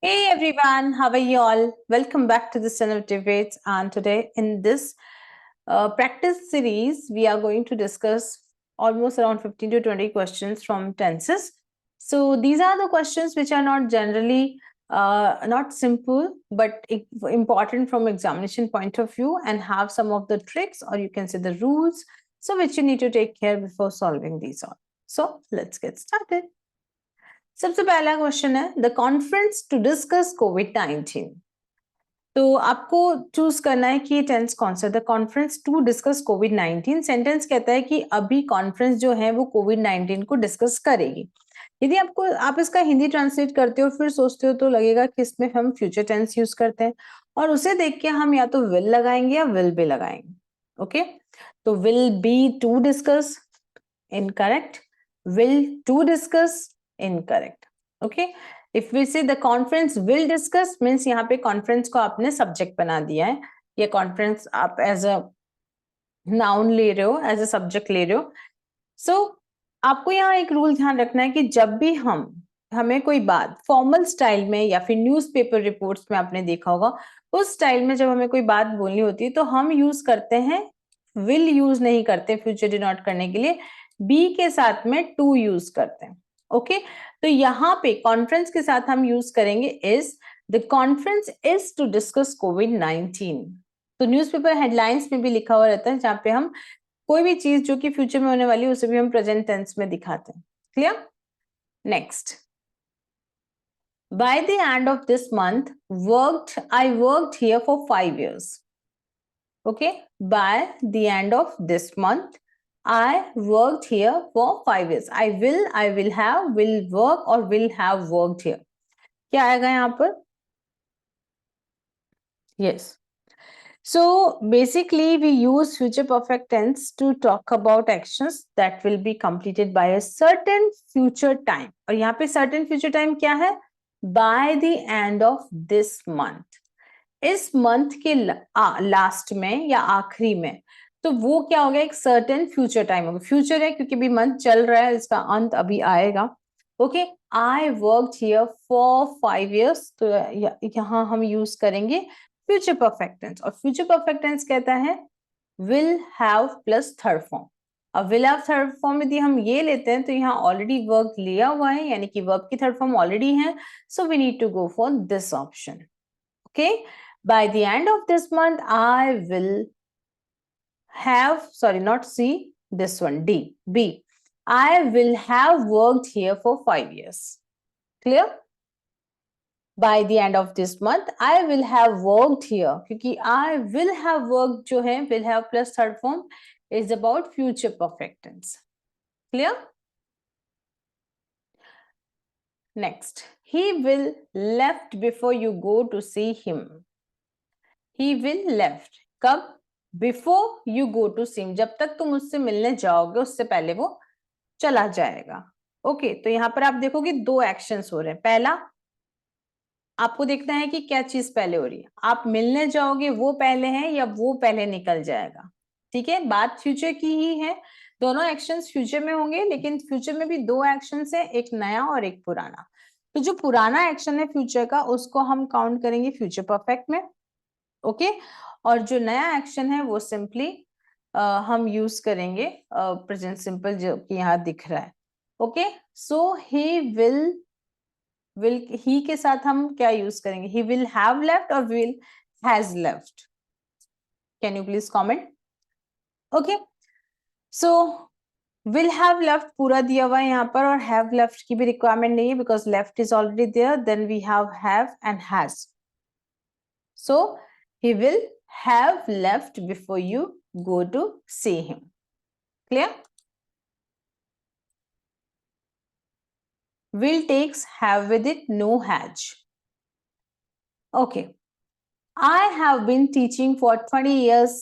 Hey everyone, how are you all? Welcome back to the Son of Debates. And today, in this practice series, we are going to discuss almost around 15 to 20 questions from tenses. So, these are the questions which are not generally not simple but important from examination point of view and have some of the tricks, or you can say the rules, so which you need to take care before solving these all. So, let's get started. सबसे पहला question है the conference to discuss कोविड-19। तो आपको choose करना है कि tense कौन सा, द कॉन्फ्रेंस टू डिस्कस कोविड-19। सेंटेंस कहता है कि अभी कॉन्फ्रेंस जो है वो कोविड-19 को डिस्कस करेगी। यदि आप इसका हिंदी ट्रांसलेट करते हो फिर सोचते हो तो लगेगा कि इसमें हम फ्यूचर टेंस यूज करते हैं, और उसे देख के हम या तो विल लगाएंगे या विल बी लगाएंगे। ओके, तो will be to discuss, incorrect. Will to discuss, incorrect. Okay, if we say the conference will discuss means यहाँ पे conference को आपने subject बना दिया है, ये conference आप as a noun ले रहे हो, as a subject ले रहे हो। So आपको यहाँ एक रूल ध्यान रखना है कि जब भी हमें कोई बात फॉर्मल स्टाइल में या फिर न्यूज़पेपर रिपोर्ट्स में आपने देखा होगा, उस स्टाइल में जब हमें कोई बात बोलनी होती है तो हम यूज करते हैं विल, यूज नहीं करते फ्यूचर डिनोट करने के लिए, बी के साथ में टू यूज करते हैं। ओके, तो यहाँ पे कॉन्फ्रेंस के साथ हम यूज करेंगे is. The conference is to discuss कोविड-19। तो न्यूज़पेपर हेडलाइंस में भी लिखा हुआ रहता है जहां पे हम कोई भी चीज जो कि फ्यूचर में होने वाली है उसे भी हम प्रेजेंट टेंस में दिखाते हैं। Clear? Next, by the end of this month I worked here for 5 years. Okay, by the end of this month I worked here for 5 years. I will have, will work और will have worked here. क्या आएगा यहाँ पर? Yes. So basically we use future perfect tense to talk about actions that will be completed by a certain future time. और यहाँ पे certain future time क्या है? By the end of this month. इस मंथ के last में या आखिरी में, तो वो क्या हो गया? एक सर्टेन फ्यूचर टाइम होगा। फ्यूचर है क्योंकि भी मंथ चल रहा है, इसका अंत अभी आएगा। Okay, I worked here for 5 years, तो यहाँ हम यूज करेंगे फ्यूचर परफेक्ट टेंस, और फ्यूचर परफेक्ट टेंस कहता है will have plus third form. अब विल हैव थर्ड फॉर्म यदि हम ये लेते हैं तो यहाँ ऑलरेडी वर्क लिया हुआ है, यानी कि वर्ब की थर्ड फॉर्म ऑलरेडी है, so we need to go for this option. Okay, by the end of this month I will have, sorry, not C, this one, D, B, I will have worked here for 5 years. Clear? By the end of this month I will have worked here, क्योंकि I will have worked जो है will have plus third form is about future perfect tense. Clear? Next, he will left before you go to see him. He will left कब? Before you go to see him, जब तक तुम उससे मिलने जाओगे उससे पहले वो चला जाएगा। ओके, तो यहाँ पर आप देखोगे दो एक्शंस हो रहे हैं। पहला, आपको देखना है कि क्या चीज पहले हो रही है, आप मिलने जाओगे वो पहले है या वो पहले निकल जाएगा। ठीक है, बात फ्यूचर की ही है, दोनों एक्शंस फ्यूचर में होंगे, लेकिन फ्यूचर में भी दो एक्शंस है, एक नया और एक पुराना। तो जो पुराना एक्शन है फ्यूचर का उसको हम काउंट करेंगे फ्यूचर परफेक्ट में। ओके, और जो नया एक्शन है वो सिंपली हम यूज करेंगे प्रेजेंट सिंपल जो कि यहाँ दिख रहा है। Okay, so he will he के साथ हम क्या यूज करेंगे? ही विल हैव लेफ्ट और will has left? Can you please comment? Okay, so will have left पूरा दिया हुआ है यहाँ पर, और हैव लेफ्ट की भी रिक्वायरमेंट नहीं है because left is already there. Then we have and has, so he will have left before you go to see him. Clear? Will takes have with it, no has. Okay, I have been teaching for 20 years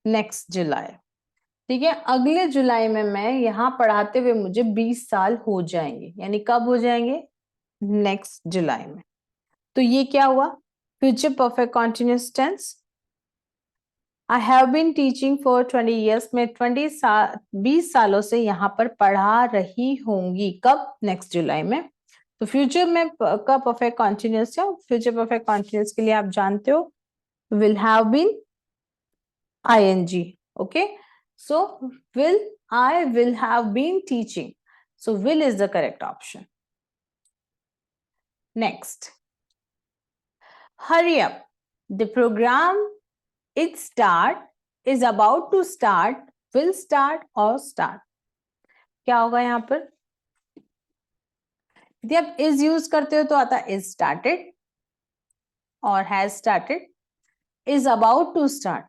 next July. ठीक है, अगले जुलाई में मैं यहाँ पढ़ाते हुए मुझे 20 साल हो जाएंगे। यानी कब हो जाएंगे? नेक्स्ट जुलाई में। तो ये क्या हुआ? Future perfect continuous tense. I have been teaching for 20 years, मैं 20 सालों से यहाँ पर पढ़ा रही होंगी। कब? नेक्स्ट जुलाई में। तो फ्यूचर में का परफेक्ट कॉन्टिन्यूस है, फ्यूचर परफेक्ट कॉन्टिन्यूस के लिए आप जानते हो will have been ing. Okay, so will have been teaching, so will is the correct option. Next, hurry up, the program it start is about to start, will start or start. क्या होगा यहाँ पर? यदि आप is use करते हो तो आता is started और has started, is about to start,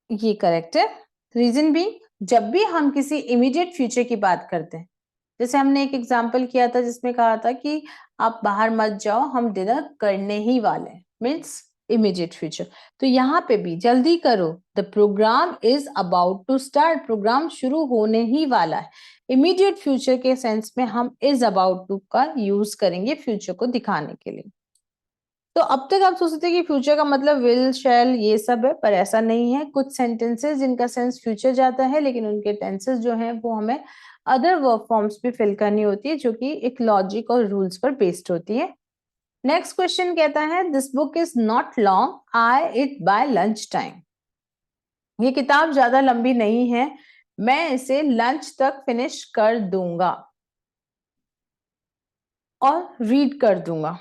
ये करेक्ट है. रीजन भी, जब भी हम किसी इमीडिएट फ्यूचर की बात करते हैं, जैसे हमने एक एग्जांपल किया था जिसमें कहा था कि आप बाहर मत जाओ, हम डिनर करने ही वाले हैं, मीन्स इमीडिएट फ्यूचर. तो यहाँ पे भी जल्दी करो, the programme is about to start, programme शुरू होने ही वाला है. इमीडिएट फ्यूचर के सेंस में हम इज अबाउट टू का यूज करेंगे फ्यूचर को दिखाने के लिए. तो अब तक आप सोचते थे कि फ्यूचर का मतलब विल, शैल ये सब है, पर ऐसा नहीं है. कुछ सेंटेंसेस जिनका सेंस फ्यूचर जाता है, लेकिन उनके टेंसेस जो हैं वो हमें अदर वर्ब फॉर्म्स भी फिल करनी होती है, जो कि एक लॉजिक और रूल्स पर बेस्ड होती है. नेक्स्ट क्वेश्चन कहता है, this book is not long, I it by lunch time. ये किताब ज्यादा लंबी नहीं है, मैं इसे लंच तक फिनिश कर दूंगा और रीड कर दूंगा.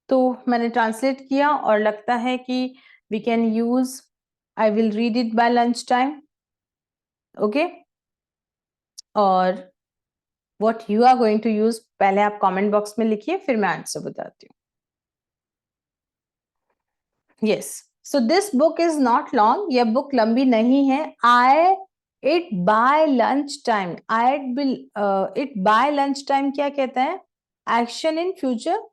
तो मैंने ट्रांसलेट किया और लगता है कि we can use I will read it by lunch time. Okay, और what you are going to use पहले आप कमेंट बॉक्स में लिखिए, फिर मैं आंसर बताती हूँ. Yes, so this book is not long, यह बुक लंबी नहीं है. I it by lunch time, I it by lunch time क्या कहता है? Action in future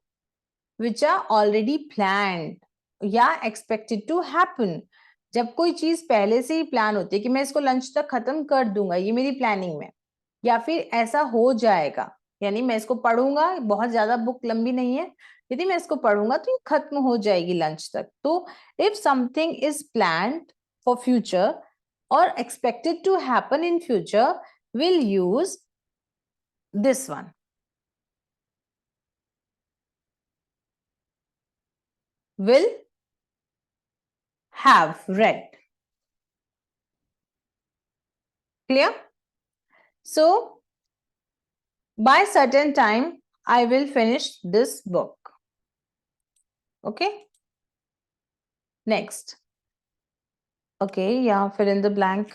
which are already planned या expected to happen. जब कोई चीज पहले से ही प्लान होती है कि मैं इसको लंच तक खत्म कर दूंगा, ये मेरी प्लानिंग में, या फिर ऐसा हो जाएगा, यानी मैं इसको पढ़ूंगा, बहुत ज्यादा बुक लंबी नहीं है, यदि मैं इसको पढ़ूंगा तो ये खत्म हो जाएगी लंच तक. तो if something is planned for future और expected to happen in future, will use this one. Will have read. Clear? So, by certain time, I will finish this book. Okay? Next. Okay, यहाँ fill in the blank.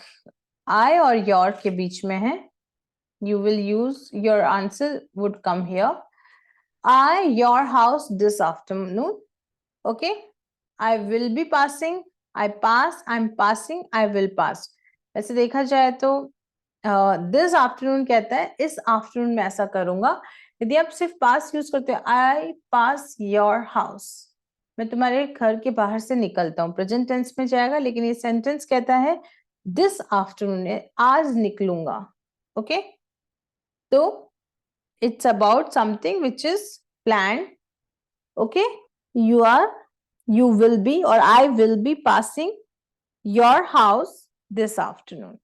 I और your के बीच में है. You will use, your answer would come here. I, your house this afternoon. Okay? I will be passing. I pass. I'm passing. I will pass. ऐसे देखा जाए तो this afternoon कहता है इस आफ्टरनून में ऐसा करूंगा. यदि आप सिर्फ पास यूज करते हो, आई पास योर हाउस, मैं तुम्हारे घर के बाहर से निकलता हूँ, प्रेजेंट टेंस में जाएगा. लेकिन ये सेंटेंस कहता है दिस आफ्टरनून, आज निकलूंगा. ओके, तो it's about something which is plan. Okay, you will be or I will be passing your house this afternoon.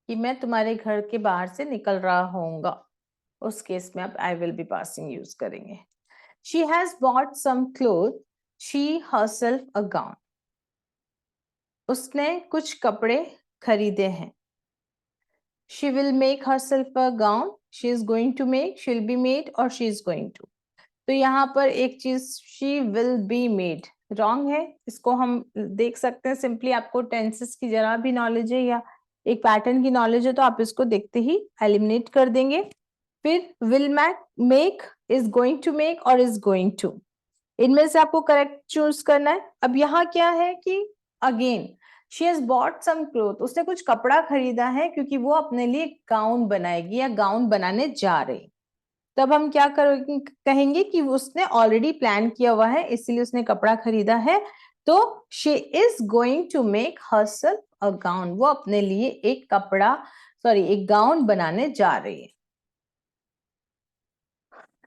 कि मैं तुम्हारे घर के बाहर से निकल रहा होऊंगा, उस केस में आप I will be passing use करेंगे. She has bought some clothes. She herself a gown. उसने कुछ कपड़े खरीदे हैं. She will make herself a gown. She is going to make, she will be made or she is going to. तो यहाँ पर एक चीज she will be made wrong है. इसको हम देख सकते हैं, सिंपली आपको टेंसेस की जरा भी नॉलेज है या एक पैटर्न की नॉलेज है तो आप इसको देखते ही एलिमिनेट कर देंगे. फिर will make, is going to make और इज गोइंग टू, इनमें से आपको करेक्ट चूज करना है. अब यहाँ क्या है कि again she has bought some cloth, उसने कुछ कपड़ा खरीदा है क्योंकि वो अपने लिए गाउन बनाएगी या गाउन बनाने जा रही. तब हम क्या कहेंगे कि उसने ऑलरेडी प्लान किया हुआ है, इसलिए उसने कपड़ा खरीदा है. तो she is going to make herself a gown, वो अपने लिए एक एक गाउन बनाने जा रही है.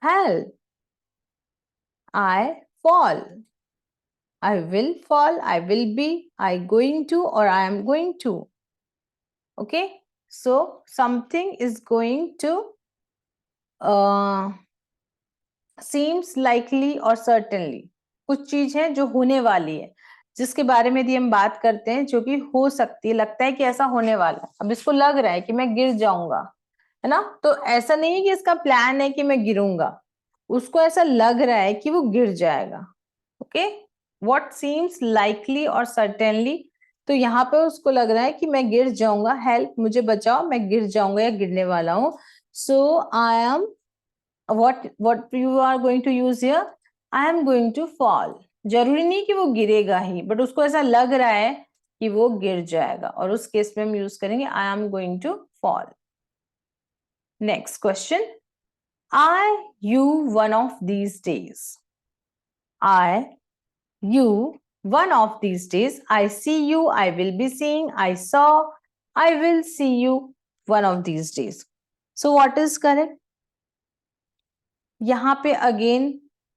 Help, I fall, I will fall, I will be, I going to or I am going to. Okay, so something is going to seems likely or certainly, कुछ चीज है जो होने वाली है, जिसके बारे में यदि हम बात करते हैं जो कि हो सकती है, लगता है कि ऐसा होने वाला है। अब इसको लग रहा है कि मैं गिर जाऊंगा, है ना, तो ऐसा नहीं है कि इसका प्लान है कि मैं गिरूंगा, उसको ऐसा लग रहा है कि वो गिर जाएगा। ओके, व्हाट सीम्स लाइकली और सर्टेनली, तो यहाँ पे उसको लग रहा है कि मैं गिर जाऊंगा, हेल्प मुझे बचाओ, मैं गिर जाऊंगा या गिरने वाला हूं। So I am, what you are going to use here, I am going to fall। जरूरी नहीं कि वो गिरेगा ही, बट उसको ऐसा लग रहा है कि वो गिर जाएगा, और उस केस में हम यूज करेंगे I am going to fall। Next question, I you one of these days, I you one of these days, I see you, I will be seeing, I saw, I will see you one of these days। so what is correct? यहाँ पे again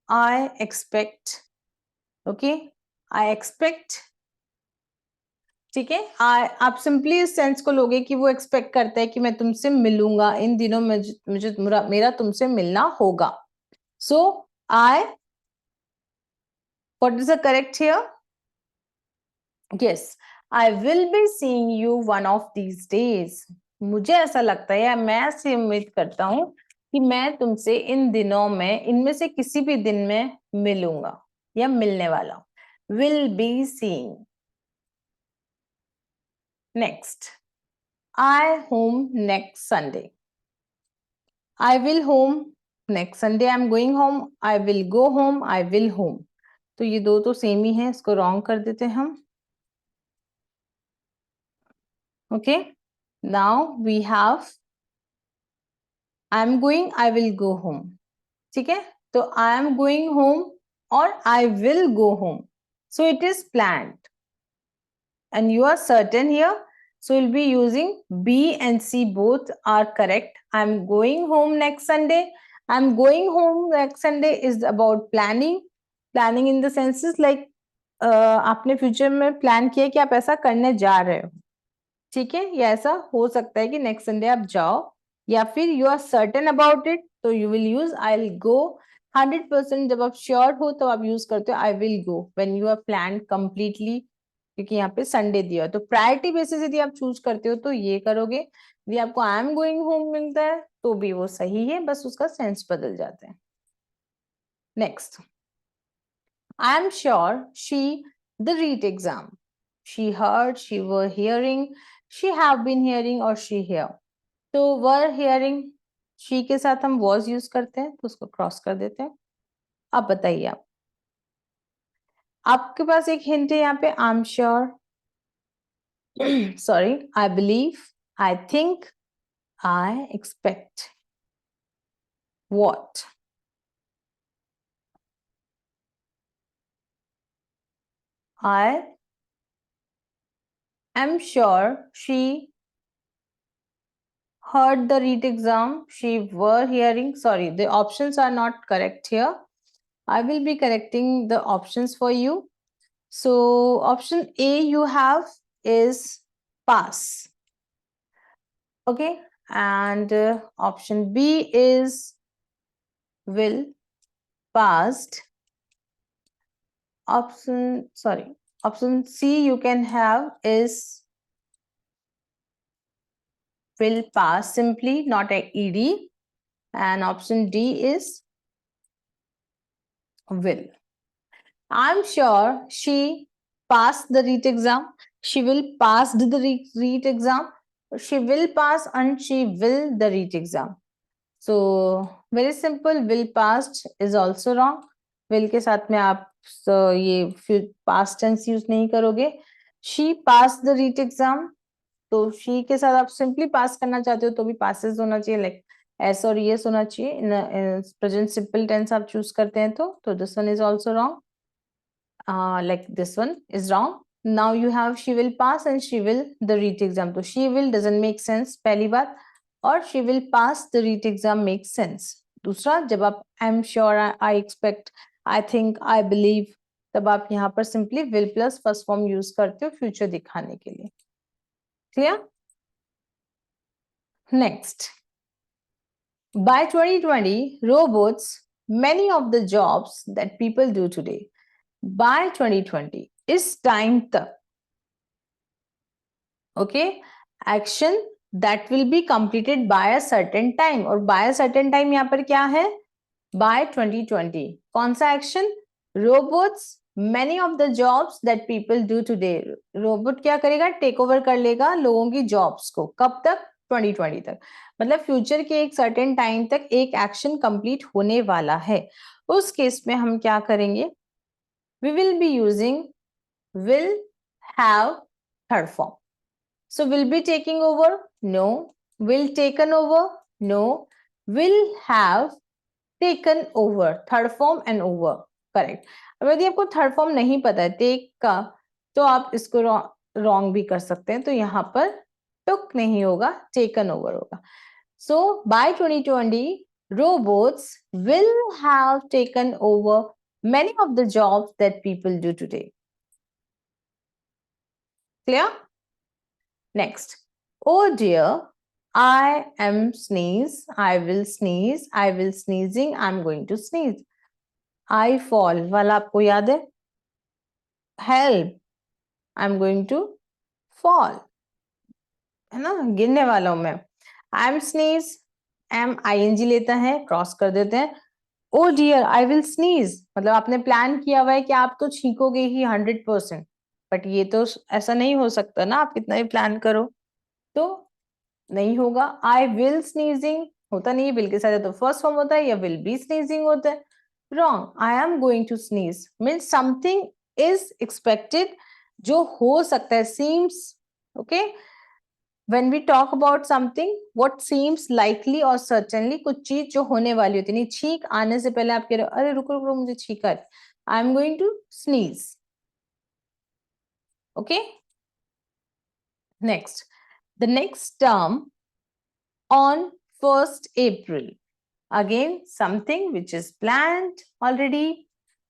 I expect, okay, I expect, ठीक है, आप simply इस sense को लोगे कि वो एक्सपेक्ट करता है कि मैं तुमसे मिलूंगा, इन दिनों में मुझे मेरा तुमसे मिलना होगा। So I, what is the correct here? Yes, I will be seeing you one of these days. मुझे ऐसा लगता है या मैं ऐसे उम्मीद करता हूं कि मैं तुमसे इन दिनों में, इनमें से किसी भी दिन में मिलूंगा या मिलने वाला हूं। Will be seeing. Next, I home next Sunday, I will home next Sunday, I am going home, I will go home, I will home. तो ये दो तो सेम ही है, इसको रॉन्ग कर देते हैं हम। Okay, now we have I am going, I will go home, ठीक है, तो आई एम गोइंग होम और I will go home, so it is planned and you are certain here, so we'll be using B and C, both are correct। I'm going home next Sunday, I'm going home next Sunday is about planning, planning in the sense is like आपने future में plan किया कि आप ऐसा करने जा रहे हो, ठीक है, या ऐसा हो सकता है कि नेक्स्ट संडे आप जाओ, या फिर you are certain about it, तो you will use I will go. 100% जब आप श्योर हो तो आप यूज करते हो I will go when you are plan completely, क्योंकि यहाँ पे संडे दिया है। तो प्रायोरिटी बेसिस यदि आप चूज करते हो तो ये करोगे, यदि आपको आई एम गोइंग होम मिलता है तो भी वो सही है, बस उसका सेंस बदल जाता है। Next, I am sure she the read exam, she heard, she were hearing, she have been hearing और she hear। तो were hearing, she के साथ हम was यूज करते हैं, तो उसको क्रॉस कर देते हैं। अब बताइए आप, आपके पास एक हिंट है यहाँ पे, आई am sure, sorry, I believe, I think, I expect, what? I am sure she heard the REIT exam, she were hearing, sorry, the options are not correct here. I will be correcting the options for you. So option A you have is pass. Okay. And option B is will, passed. Option C you can have is will pass simply, not a ed. And option D is will. I'm sure she passed the REIT exam. She will pass the REIT exam. She will pass and she will the REIT exam. So very simple, will passed is also wrong. Will के साथ में आप ये past tense use नहीं करोगे। She passed the REIT exam, तो she के साथ आप simply pass करना चाहते हो तो भी passes होना चाहिए, like S और ES होना चाहिए। in present simple tense आप choose करते हैं तो this one is also wrong। Like this one is wrong। Now you have she will pass and she will the REIT exam, तो she will doesn't make sense पहली बात, और she will pass the REIT exam makes sense। दूसरा, जब आप I'm sure, I expect, I think, I believe, तब आप यहाँ पर simply will plus first form use करते हो फ्यूचर दिखाने के लिए। Clear? Next, by 2020, robots many of the jobs that people do today. By 2020, इस टाइम तक, okay, action that will be completed by a certain time, और by a certain time यहाँ पर क्या है? By 2020. कौन सा action? Robots many of the jobs that people do today. Robot क्या करेगा? टेक ओवर कर लेगा लोगों की जॉब्स को. कब तक? 2020 तक. मतलब फ्यूचर के एक सर्टेन टाइम तक एक एक्शन कंप्लीट होने वाला है. उस केस में हम क्या करेंगे? We will be using will have third form. So will be taking over? No. Will taken over? No. Will have taken over. Third form and over. Correct. अब यदि आपको थर्ड फॉर्म नहीं पता है टेक का, तो आप इसको रॉन्ग भी कर सकते हैं. तो यहाँ पर टुक नहीं होगा, टेकन ओवर होगा. So by 2020, robots will have taken over many of the jobs that people do today. Clear? Next. Oh dear, I am sneeze. I will sneeze. I will sneezing. I'm going to sneeze. I fall वाला आपको याद है? Help. I'm going to fall. है ना? गिरने वाला हूं मैं. I'm sneeze. am ing लेता है, क्रॉस कर देते हैं. Oh dear, I will sneeze. मतलब आपने प्लान किया हुआ है कि आप तो छींकोगे ही 100%. बट ये तो ऐसा नहीं हो सकता ना, आप कितना भी प्लान करो तो नहीं होगा. आई विल स्नीजिंग होता नहीं है, विल के साथ तो फर्स्ट फॉर्म होता है, या विल बी स्नीजिंग होता है. Wrong. I am going to sneeze means something is expected, जो हो सकता है. Seems. Okay. when we talk about something what seems likely or certainly, कुछ चीज जो होने वाली होती नहीं. छींक आने से पहले आप कह रहे हो अरे रुको रुको मुझे छींक है, I am going to sneeze. Okay. Next, the next term on 1st April. Again, something which is planned already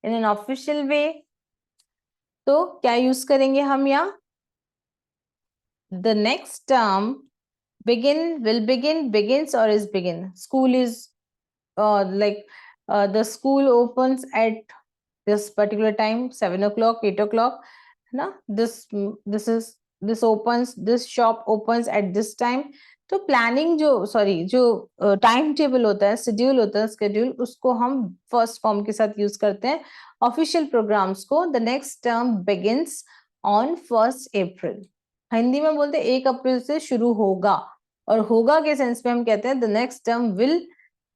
in an official way. तो क्या यूज करेंगे हम यहाँ? The next term begin, will begin, begins or is begin. School is the school opens at this particular time, 7 o'clock, 8 o'clock. Na? This opens, this shop opens at this time. तो planning जो time table होता है, schedule होता है, schedule, उसको हम first form के साथ यूज करते हैं. ऑफिशियल प्रोग्राम्स को the next term begins on 1st April. Hindi में बोलते हैं 1 अप्रैल से शुरू होगा, और होगा के सेंस में हम कहते हैं the next term will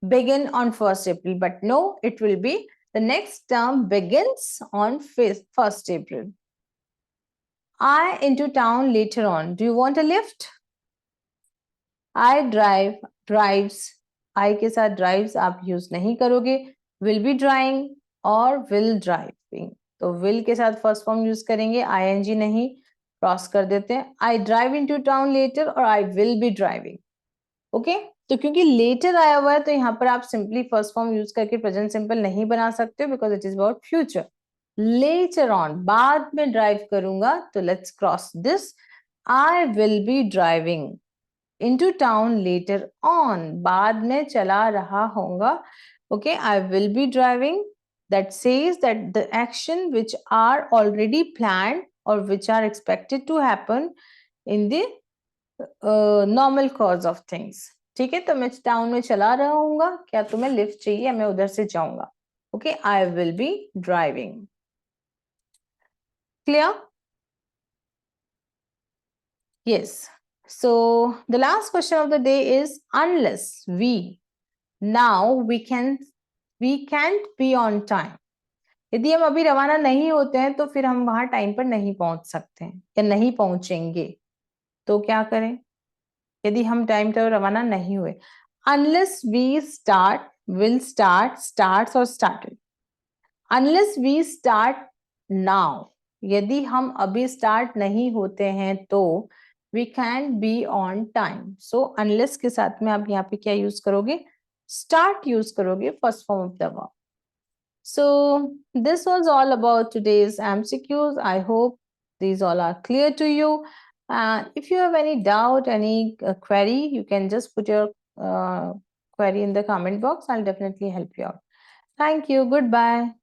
begin on 1st April, but no, it will be the next term begins on 1st April. I into town later on. Do you want a lift? I drive, drives. I के साथ drives आप use नहीं करोगे. Will be driving और will driving. तो will के साथ first form use करेंगे, ing नहीं, cross कर देते हैं. I drive into town later और I will be driving. Okay. तो क्योंकि लेटर आया हुआ है तो यहाँ पर आप सिंपली फर्स्ट फॉर्म यूज करके प्रेजेंट सिंपल नहीं बना सकते, because it is about future. Later on, बाद में ड्राइव करूंगा, तो let's cross this. I will B driving into town later on, बाद में चला रहा होगा. Okay. I will B driving, that says that the action which are already planned or which are expected to happen in the normal course of things. ठीक है. तो मैं town में चला रहा हूँ, क्या तुम्हें लिफ्ट चाहिए, मैं उधर से जाऊंगा. Okay. I will B driving. Clear? yes. So the last question of the day is, unless we can't be on time. यदि हम अभी रवाना नहीं होते हैं तो फिर हम वहां टाइम पर नहीं पहुंच सकते हैं या नहीं पहुंचेंगे. तो क्या करें यदि हम टाइम पर रवाना नहीं हुए? Unless we start, will start, starts or started. Unless we start now, यदि हम अभी स्टार्ट नहीं होते हैं तो we can't be on time. So unless के साथ में आप यहाँ पे क्या यूज करोगे? Start यूज करोगे, first form of the verb. So this was all about today's MCQs. I hope these all are clear to you. And if you have any doubt, any query, you can just put your query in the comment box. I'll definitely help you out. Thank you. Goodbye.